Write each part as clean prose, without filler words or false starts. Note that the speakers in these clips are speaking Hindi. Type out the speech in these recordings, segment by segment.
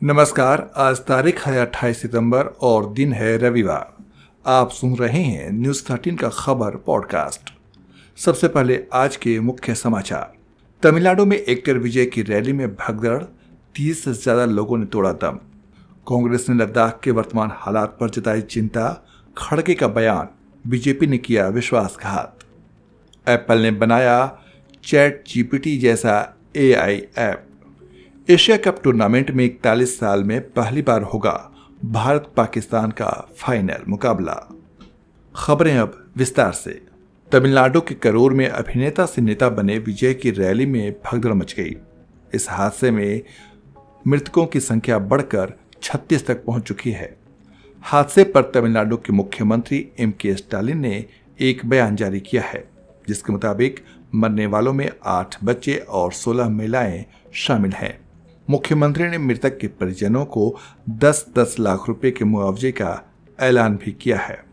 नमस्कार। आज तारीख है 28 सितंबर और दिन है रविवार। आप सुन रहे हैं न्यूज़ 13 का खबर पॉडकास्ट। सबसे पहले आज के मुख्य समाचार। तमिलनाडु में एक्टर विजय की रैली में भगदड़, 30 से ज्यादा लोगों ने तोड़ा दम। कांग्रेस ने लद्दाख के वर्तमान हालात पर जताई चिंता, खड़गे का बयान, बीजेपी ने किया विश्वासघात। एप्पल ने बनाया चैट जीपीटी जैसा AI app. Asia cup tournament में 41 साल में पहली बार होगा भारत पाकिस्तान का फाइनल मुकाबला। खबरें अब विस्तार से। तमिलनाडु के करूर में अभिनेता से नेता बने विजय की रैली में भगदड़ मच गई। इस हादसे में मृतकों की संख्या बढ़कर 36 तक पहुंच चुकी है। हादसे पर तमिलनाडु के मुख्यमंत्री एम.के. स्टालिन ने एक बयान जारी किया है, जिसके मुताबिक मरने वालों में 8 बच्चे और 16 महिलाएं शामिल हैं। मुख्यमंत्री ने मृतक के परिजनों को 10-10 लाख रुपए के मुआवजे का ऐलान भी किया है।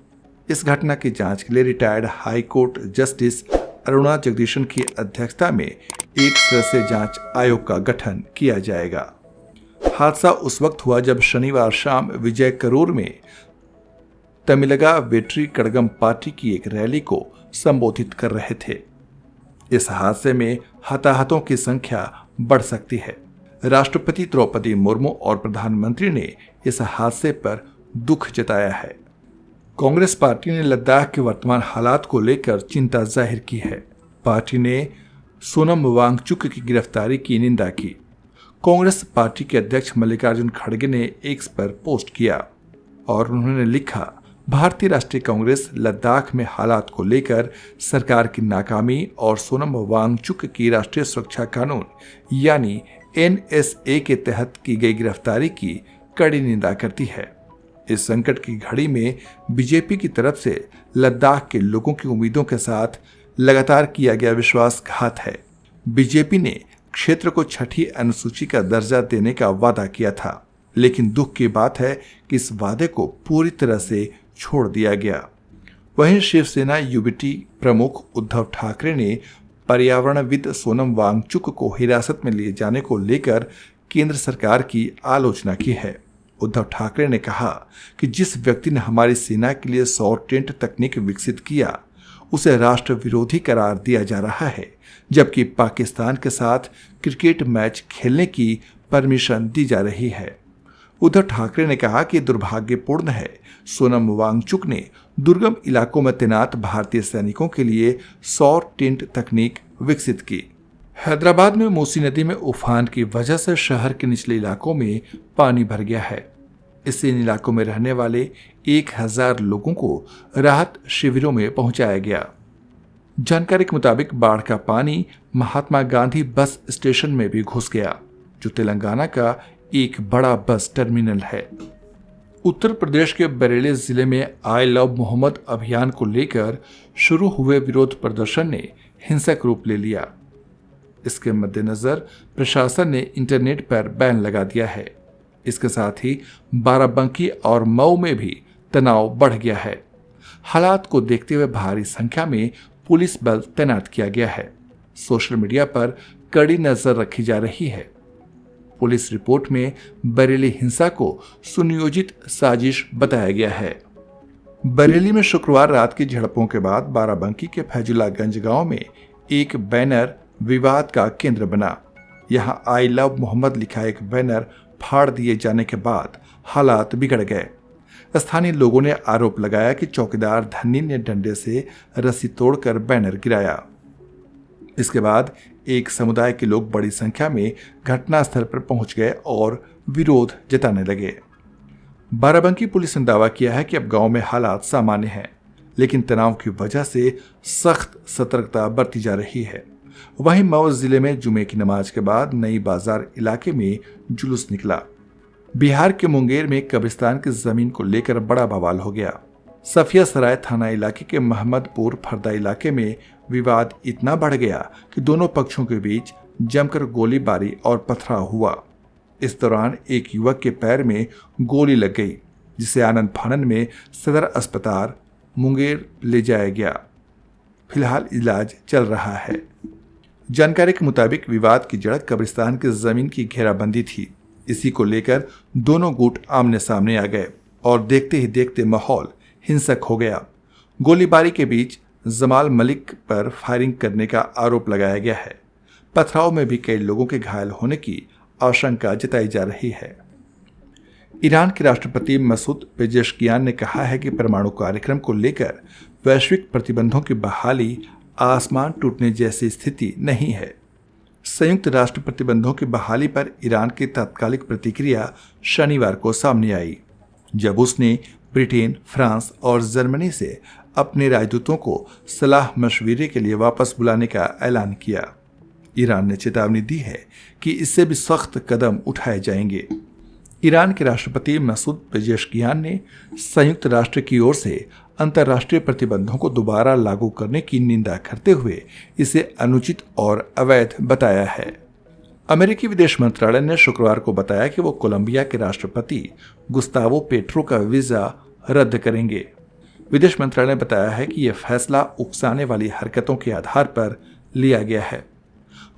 इस घटना की जांच के लिए retired high court justice Aruna Jagadeesan की अध्यक्षता में एक सदस्यीय जांच आयोग का गठन किया जाएगा। हादसा उस वक्त हुआ जब शनिवार शाम विजय करूर में तमिलगा वेट्री कड़गम पार्टी की एक रैली को संबोधित कर रहे थे। इस हादसे में हताहतों की संख्या बढ़ सकती है। राष्ट्रपति द्रौपदी मुर्मू और प्रधानमंत्री ने इस हादसे पर दुख जताया है। कांग्रेस पार्टी ने लद्दाख के वर्तमान हालात को लेकर चिंता जाहिर की है। पार्टी ने सोनम वांगचुक की गिरफ्तारी की निंदा की। कांग्रेस पार्टी के अध्यक्ष मल्लिकार्जुन खड़गे ने एक्स पर पोस्ट किया और उन्होंने लिखा, भारतीय राष्ट्रीय कांग्रेस लद्दाख में हालात को लेकर सरकार की नाकामी और सोनम वांगचुक की राष्ट्रीय सुरक्षा कानून यानी एनएसए के तहत की गई गिरफ्तारी की कड़ी निंदा करती है। इस संकट की घड़ी में बीजेपी की तरफ से लद्दाख के लोगों की उम्मीदों के साथ लगातार किया गया विश्वासघात है। बीजेपी ने क्षेत्र को 6ठी अनुसूची का दर्जा देने का वादा किया था, लेकिन दुख की बात है कि इस वादे को पूरी तरह से छोड़ दिया गया। वहीं शिवसेना यूबीटी प्रमुख उद्धव ठाकरे ने पर्यावरणविद सोनम वांगचुक को हिरासत में लिए जाने को लेकर केंद्र सरकार की आलोचना की है। उद्धव ठाकरे ने कहा कि जिस व्यक्ति ने हमारी सेना के लिए सौर टेंट तकनीक विकसित किया, उसे राष्ट्र विरोधी करार दिया जा रहा है, जबकि पाकिस्तान के साथ क्रिकेट मैच खेलने की परमिशन दी जा रही है। उद्धव ठाकरे ने कहा कि दुर्भाग्यपूर्ण है, सोनम वांगचुक ने दुर्गम इलाकों में तैनात भारतीय सैनिकों के लिए सौर टेंट तकनीक विकसित की। हैदराबाद में मूसी नदी में उफान की वजह से शहर के निचले इलाकों में पानी भर गया है। इससे इन इलाकों में रहने वाले 1000 लोगों को राहत शिविरों में पहुंचाया गया। जानकारी के मुताबिक बाढ़ का पानी महात्मा गांधी बस स्टेशन में भी घुस गया, जो तेलंगाना का एक बड़ा बस टर्मिनल है। उत्तर प्रदेश के बरेली जिले में आई लव मोहम्मद अभियान को लेकर शुरू हुए विरोध प्रदर्शन ने हिंसक रूप ले लिया। इसके मद्देनजर प्रशासन ने इंटरनेट पर बैन लगा दिया है। इसके साथ ही बाराबंकी और मऊ में भी तनाव बढ़ गया है। हालात को देखते हुए भारी संख्या में पुलिस बल तैनात किया गया है। सोशल मीडिया पर कड़ी नजर रखी जा रही है। पुलिस रिपोर्ट में बरेली हिंसा को सुनियोजित साजिश बताया गया है। बरेली में शुक्रवार रात की झड़पों के बाद बाराबंकी के फैजुल्लागंज गांव में एक बैनर विवाद का केंद्र बना। यहां आई लव मोहम्मद लिखा एक बैनर फाड़ दिए जाने के बाद हालात बिगड़ गए। स्थानीय लोगों ने आरोप लगाया कि चौकीदार धन्नी ने डंडे से रस्सी तोड़कर बैनर गिराया। इसके बाद एक समुदाय के लोग बड़ी संख्या में घटनास्थल पर पहुंच गए और विरोध जताने लगे। बाराबंकी पुलिस ने दावा किया है कि अब गांव में हालात सामान्य हैं, लेकिन तनाव की वजह से सख्त सतर्कता बरती जा रही है। वहीं मऊ जिले में जुमे की नमाज के बाद नई बाजार इलाके में जुलूस निकला। बिहार के मुंगेर में कब्रिस्तान की जमीन को लेकर बड़ा बवाल हो गया। सफिया सराय थाना इलाके के मोहम्मदपुर फरदा इलाके में विवाद इतना बढ़ गया कि दोनों पक्षों के बीच जमकर गोलीबारी और पथराव हुआ। इस दौरान एक युवक के पैर में गोली लग गई, जिसे आनंद फानन में सदर अस्पताल मुंगेर ले जाया गया। फिलहाल इलाज चल रहा है। जानकारी के मुताबिक विवाद की जड़ कब्रिस्तान की जमीन की घेराबंदी थी। इसी को लेकर दोनों गुट आमने सामने आ गए और देखते ही देखते माहौल हिंसक हो गया। गोलीबारी के बीच जमाल मलिक पर फायरिंग करने का आरोप लगाया गया है। पथराव में भी कई लोगों के घायल होने की आशंका जताई जा रही है। ईरान के राष्ट्रपति मसूद पेजेश्कियान ने कहा है कि परमाणु कार्यक्रम को लेकर वैश्विक प्रतिबंधों की बहाली आसमान टूटने जैसी स्थिति नहीं है। संयुक्त राष्ट्र प्रतिबंधों की बहाली पर ईरान की तात्कालिक प्रतिक्रिया शनिवार को सामने आई, जब उसने ब्रिटेन, फ्रांस और जर्मनी से अपने राजदूतों को सलाह मशविरे के लिए वापस बुलाने का ऐलान किया। ईरान ने चेतावनी दी है कि इससे भी सख्त कदम उठाए जाएंगे। ईरान के राष्ट्रपति मसूद पेजेश्कियान ने संयुक्त राष्ट्र की ओर से अंतर्राष्ट्रीय प्रतिबंधों को दोबारा लागू करने की निंदा करते हुए इसे अनुचित और अवैध बताया है। अमेरिकी विदेश मंत्रालय ने शुक्रवार को बताया कि वो कोलंबिया के राष्ट्रपति गुस्तावो पेट्रो का वीजा रद्द करेंगे। विदेश मंत्रालय ने बताया है कि यह फैसला उकसाने वाली हरकतों के आधार पर लिया गया है।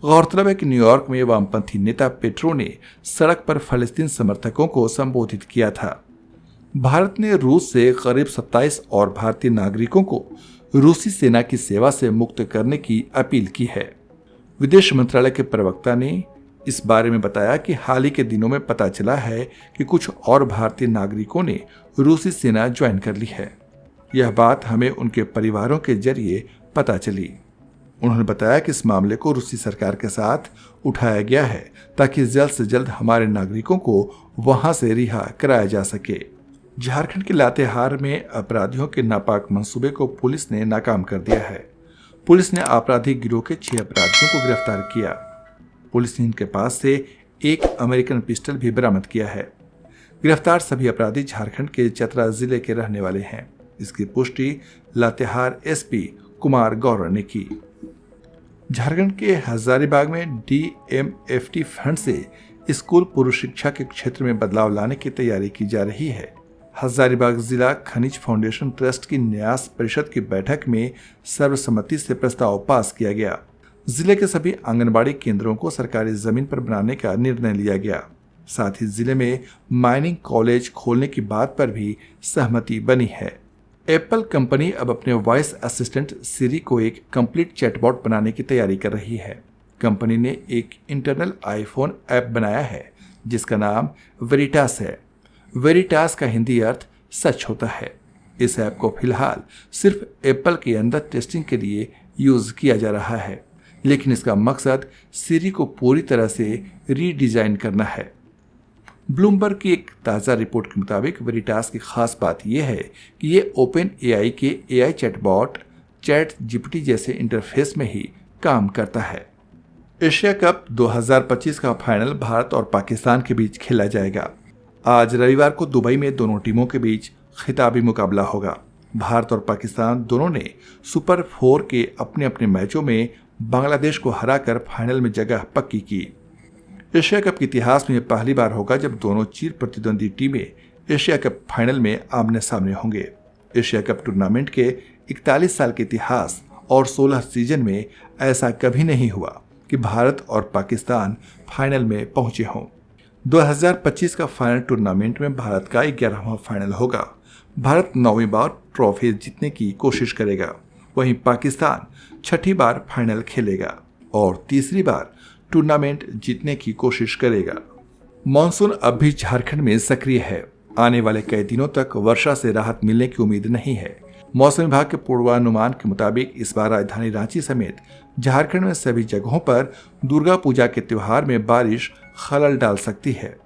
गौरतलब है कि न्यूयॉर्क में वामपंथी नेता पेट्रो ने सड़क पर फलस्तीन समर्थकों को संबोधित किया था। भारत ने रूस से करीब 27 और भारतीय नागरिकों को रूसी सेना की सेवा से मुक्त करने की अपील की है। विदेश मंत्रालय के प्रवक्ता ने इस बारे में बताया कि हाल ही के दिनों में पता चला है कि कुछ और भारतीय नागरिकों ने रूसी सेना ज्वाइन कर ली है। यह बात हमें उनके परिवारों के जरिए पता चली। उन्होंने बताया कि इस मामले को रूसी सरकार के साथ उठाया गया है ताकि जल्द से जल्द हमारे नागरिकों को वहां से रिहा कराया जा सके। झारखंड के लातेहार में अपराधियों के नापाक मंसूबे को पुलिस ने नाकाम कर दिया है। पुलिस ने आपराधिक गिरोह के 6 अपराधियों को गिरफ्तार किया। पुलिस ने इनके पास से एक अमेरिकन पिस्टल भी बरामद किया है। गिरफ्तार सभी अपराधी झारखंड के चतरा जिले के रहने वाले हैं। इसकी पुष्टि लातेहार एसपी कुमार गौर ने की। झारखंड के हजारीबाग में डीएमएफटी फंड से स्कूल पूर्व शिक्षा के क्षेत्र में बदलाव लाने की तैयारी की जा रही है। हजारीबाग जिला खनिज फाउंडेशन ट्रस्ट की न्यास परिषद की बैठक में सर्वसम्मति से प्रस्ताव पास किया गया। जिले के सभी आंगनबाड़ी केंद्रों को सरकारी जमीन पर बनाने का निर्णय लिया गया। साथ ही जिले में माइनिंग कॉलेज खोलने की बात पर भी सहमति बनी है। एप्पल कंपनी अब अपने वॉइस असिस्टेंट सिरी को एक कंप्लीट चैटबॉट बनाने की तैयारी कर रही है। कंपनी ने एक इंटरनल आईफोन ऐप बनाया है जिसका नाम वेरिटास है। वेरिटास का हिंदी अर्थ सच होता है। इस ऐप को फिलहाल सिर्फ एप्पल के अंदर टेस्टिंग के लिए यूज किया जा रहा है, लेकिन इसका मकसद सिरी को पूरी तरह से रीडिजाइन करना है। ब्लूमबर्ग की एक ताज़ा रिपोर्ट के मुताबिक वेरिटास की खास बात यह है कि ये ओपन एआई के एआई चैटबॉट चैट जीपीटी जैसे इंटरफेस में ही काम करता है। एशिया कप 2025 का फाइनल भारत और पाकिस्तान के बीच खेला जाएगा। आज रविवार को दुबई में दोनों टीमों के बीच खिताबी मुकाबला होगा। भारत और पाकिस्तान दोनों ने सुपर 4 के अपने अपने मैचों में बांग्लादेश को हराकर फाइनल में जगह पक्की की। एशिया कप के इतिहास में पहली बार होगा जब दोनों चिर प्रतिद्वंदी टीमें एशिया कप फाइनल में आमने सामने होंगे। एशिया कप टूर्नामेंट के 41 साल के इतिहास और 16 सीजन में ऐसा कभी नहीं हुआ कि भारत और पाकिस्तान फाइनल में पहुंचे हों। 2025 का फाइनल टूर्नामेंट में भारत का 11वां फाइनल होगा। भारत 9वीं बार ट्रॉफी जीतने की कोशिश करेगा, वहीं पाकिस्तान 6ठी बार फाइनल खेलेगा और तीसरी बार टूर्नामेंट जीतने की कोशिश करेगा। मॉनसून अब भी झारखंड में सक्रिय है। आने वाले कई दिनों तक वर्षा से राहत मिलने की उम्मीद नहीं है। मौसम विभाग के पूर्वानुमान के मुताबिक इस बार राजधानी रांची समेत झारखंड में सभी जगहों पर दुर्गा पूजा के त्योहार में बारिश खलल डाल सकती है।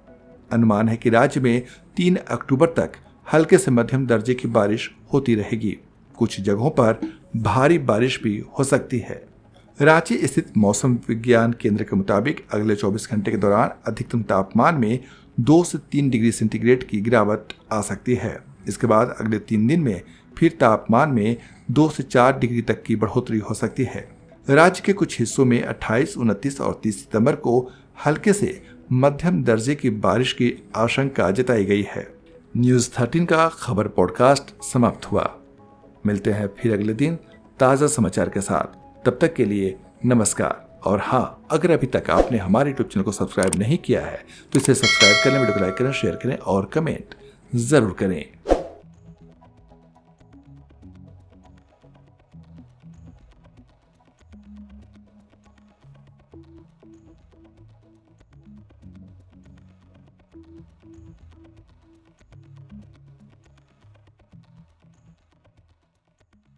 अनुमान है कि राज्य में 3 अक्टूबर तक हल्के से मध्यम दर्जे की बारिश होती रहेगी। कुछ जगहों पर भारी बारिश भी हो सकती है। रांची स्थित मौसम विज्ञान केंद्र के मुताबिक अगले 24 घंटे के दौरान अधिकतम तापमान में 2 से 3 डिग्री सेंटीग्रेड की गिरावट आ सकती है। इसके बाद अगले 3 दिन में फिर तापमान में 2 से 4 डिग्री तक की बढ़ोतरी हो सकती है। राज्य के कुछ हिस्सों में 28, 29 और 30 सितंबर को हल्के से मध्यम दर्जे की बारिश की आशंका जताई गई है। न्यूज़ 13 का खबर पॉडकास्ट समाप्त हुआ। मिलते हैं फिर अगले दिन ताज़ा समाचार के साथ। तब तक के लिए नमस्कार। और हाँ, अगर अभी तक आपने हमारे यूट्यूब चैनल को सब्सक्राइब नहीं किया है तो इसे सब्सक्राइब करें, वीडियो को लाइक करें, शेयर करें और कमेंट जरूर करें।